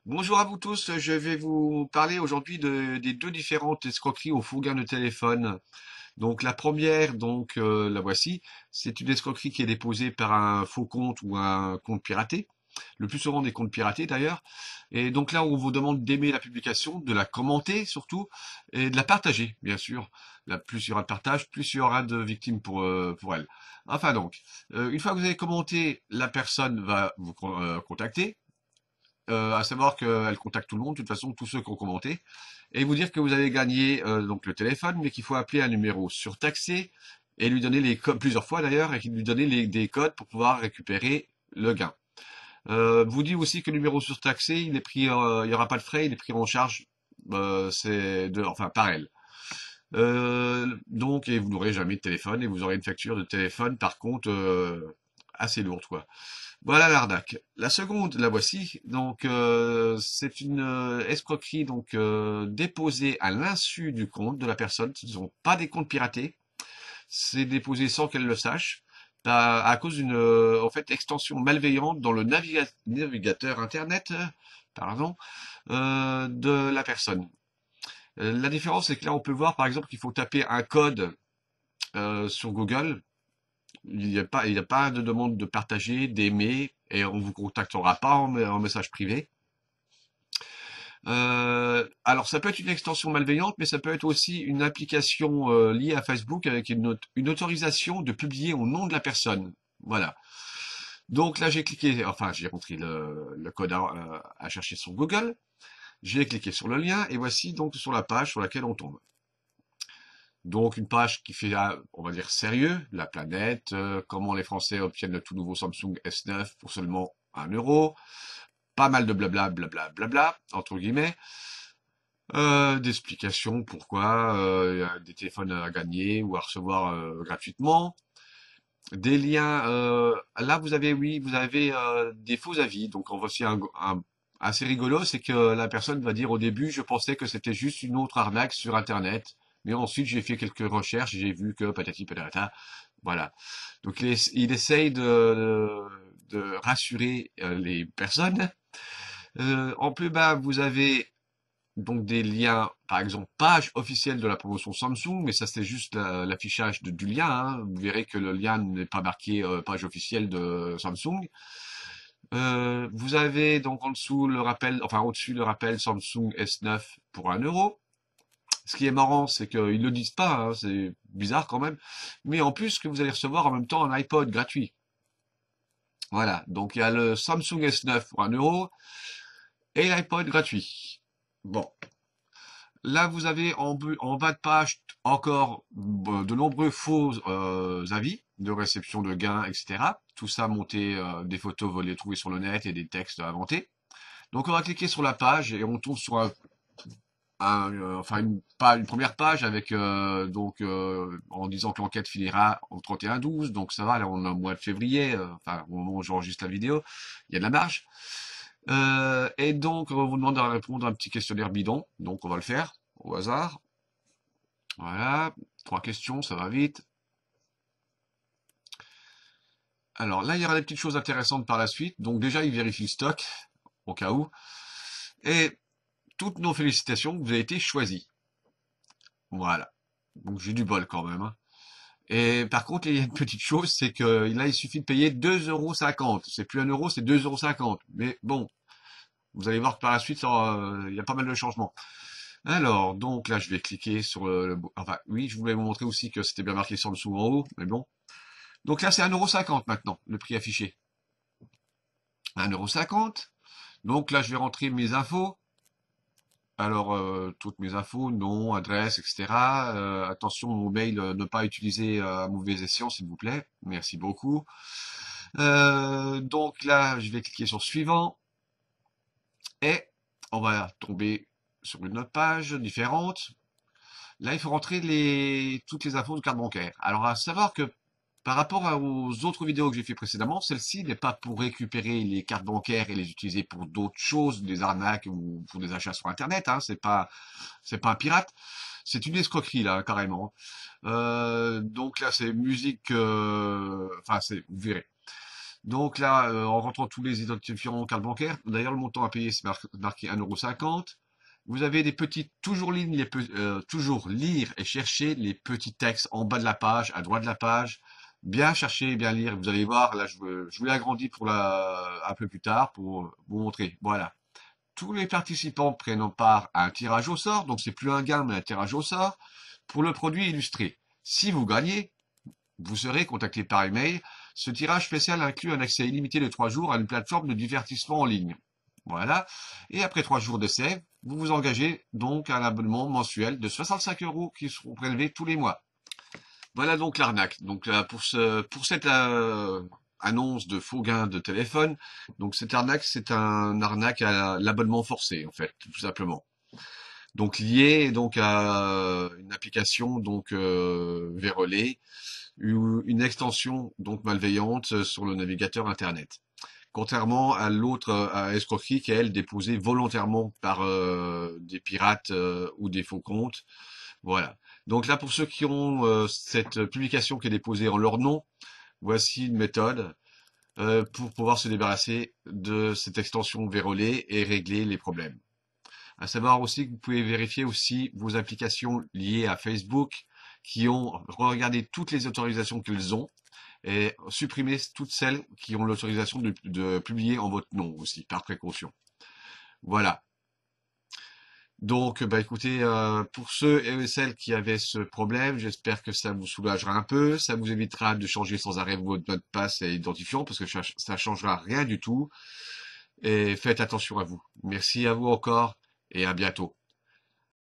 Bonjour à vous tous, je vais vous parler aujourd'hui des deux différentes escroqueries au fourguin de téléphone. Donc la première, la voici, c'est une escroquerie qui est déposée par un faux compte ou un compte piraté, le plus souvent des comptes piratés d'ailleurs. Et donc là, on vous demande d'aimer la publication, de la commenter surtout, et de la partager, bien sûr. Là, plus il y aura de partage, plus il y aura de victimes pour elle. Enfin donc, une fois que vous avez commenté, la personne va vous contacter. À savoir qu'elle contacte tout le monde, de toute façon, tous ceux qui ont commenté, et vous dire que vous avez gagné donc le téléphone, mais qu'il faut appeler un numéro surtaxé et lui donner les codes plusieurs fois d'ailleurs, et qu'il lui donner des codes pour pouvoir récupérer le gain. Vous dit aussi que le numéro surtaxé, il est pris, il y aura pas de frais, il est pris en charge, enfin par elle. Donc, et vous n'aurez jamais de téléphone et vous aurez une facture de téléphone par contre assez lourde quoi. Voilà l'arnaque. La seconde, la voici. Donc, c'est une escroquerie déposée à l'insu du compte de la personne. Ce ne sont pas des comptes piratés. C'est déposé sans qu'elle le sache, à cause d'une en fait extension malveillante dans le navigateur internet, pardon, de la personne. La différence, c'est que là, on peut voir par exemple qu'il faut taper un code sur Google. Il n'y a pas de demande de partager, d'aimer, et on vous contactera pas en message privé. Alors ça peut être une extension malveillante, mais ça peut être aussi une application liée à Facebook avec une autorisation de publier au nom de la personne. Voilà. Donc là j'ai cliqué, enfin j'ai rentré le code à chercher sur Google, j'ai cliqué sur le lien et voici donc sur la page sur laquelle on tombe. Donc une page qui fait, on va dire, sérieux, la planète, comment les Français obtiennent le tout nouveau Samsung S9 pour seulement 1 euro, pas mal de blabla, blabla, blabla, entre guillemets, d'explications pourquoi il y a des téléphones à gagner ou à recevoir gratuitement, des liens. Là, vous avez, oui, vous avez des faux avis. Donc, on voici un assez rigolo, c'est que la personne va dire au début, je pensais que c'était juste une autre arnaque sur Internet. Mais ensuite, j'ai fait quelques recherches et j'ai vu que patati patata. Voilà. Donc, il essaye de rassurer les personnes. En plus bas, vous avez donc des liens, par exemple, page officielle de la promotion Samsung, mais ça c'est juste l'affichage du lien, hein. Vous verrez que le lien n'est pas marqué page officielle de Samsung. Vous avez donc en dessous le rappel, enfin au-dessus le rappel Samsung S9 pour 1 euro. Ce qui est marrant, c'est qu'ils le disent pas, hein, c'est bizarre quand même. Mais en plus que vous allez recevoir en même temps un iPod gratuit. Voilà, donc il y a le Samsung S9 pour 1 euro et l'iPod gratuit. Bon, là, vous avez en bas de page encore de nombreux faux avis de réception de gains, etc. Tout ça monté, des photos volées trouvées sur le net et des textes inventés. Donc on va cliquer sur la page et on tombe sur enfin une première page avec en disant que l'enquête finira au 31/12. Donc ça va, là on est au mois de février, enfin au moment où j'enregistre la vidéo, il y a de la marge. Et donc on vous demande de répondre à un petit questionnaire bidon, donc on va le faire au hasard. Voilà, 3 questions, ça va vite. Alors là, il y aura des petites choses intéressantes par la suite. Donc déjà, il vérifie le stock, au cas où. Et toutes nos félicitations, vous avez été choisis. Voilà. Donc j'ai du bol quand même, hein. Et par contre, il y a une petite chose, c'est que là, il suffit de payer 2,50 €. C'est plus 1 euro, c'est 2,50 €. Mais bon, vous allez voir que par la suite, il y a pas mal de changements. Alors, donc là, je vais cliquer sur enfin, oui, je voulais vous montrer aussi que c'était bien marqué sur le dessous en haut, mais bon. Donc là, c'est 1,50 € maintenant, le prix affiché. 1,50 €. Donc là, je vais rentrer mes infos. Alors, toutes mes infos, nom, adresse, etc. Attention, mon mail, ne pas utiliser à mauvais escient, s'il vous plaît. Merci beaucoup. Donc là, je vais cliquer sur suivant. Et on va tomber sur une autre page différente. Là, il faut rentrer toutes les infos de carte bancaire. Alors, à savoir que par rapport aux autres vidéos que j'ai fait précédemment, celle-ci n'est pas pour récupérer les cartes bancaires et les utiliser pour d'autres choses, des arnaques ou pour des achats sur Internet, hein. C'est pas un pirate. C'est une escroquerie, là, carrément. Donc là, c'est musique, enfin, vous verrez. Donc là, en rentrant tous les identifiants en carte bancaire, d'ailleurs le montant à payer c'est marqué 1,50 €. Vous avez des petites, toujours lire et chercher les petits textes en bas de la page, à droite de la page. Bien chercher, bien lire. Vous allez voir, là je vous l'ai agrandi un peu plus tard pour vous montrer. Voilà. Tous les participants prennent part à un tirage au sort, donc c'est plus un gain mais un tirage au sort, pour le produit illustré. Si vous gagnez, vous serez contacté par email. Ce tirage spécial inclut un accès illimité de 3 jours à une plateforme de divertissement en ligne. Voilà. Et après 3 jours d'essai, vous vous engagez donc à un abonnement mensuel de 65 € qui seront prélevés tous les mois. Voilà donc l'arnaque. Donc pour cette annonce de faux gains de téléphone, donc cette arnaque, c'est un arnaque à l'abonnement forcé en fait, tout simplement. Donc lié donc à une application donc vérolée ou une extension donc malveillante sur le navigateur internet. Contrairement à l'autre escroquerie qui est elle déposée volontairement par des pirates ou des faux comptes. Voilà. Donc là pour ceux qui ont cette publication qui est déposée en leur nom, voici une méthode pour pouvoir se débarrasser de cette extension vérolée et régler les problèmes. À savoir aussi que vous pouvez vérifier aussi vos applications liées à Facebook qui ont regardé toutes les autorisations qu'ils ont et supprimer toutes celles qui ont l'autorisation de publier en votre nom aussi, par précaution. Voilà. Donc, bah écoutez, pour ceux et celles qui avaient ce problème, j'espère que ça vous soulagera un peu, ça vous évitera de changer sans arrêt votre mot de passe et identifiant, parce que ça changera rien du tout. Et faites attention à vous. Merci à vous encore et à bientôt.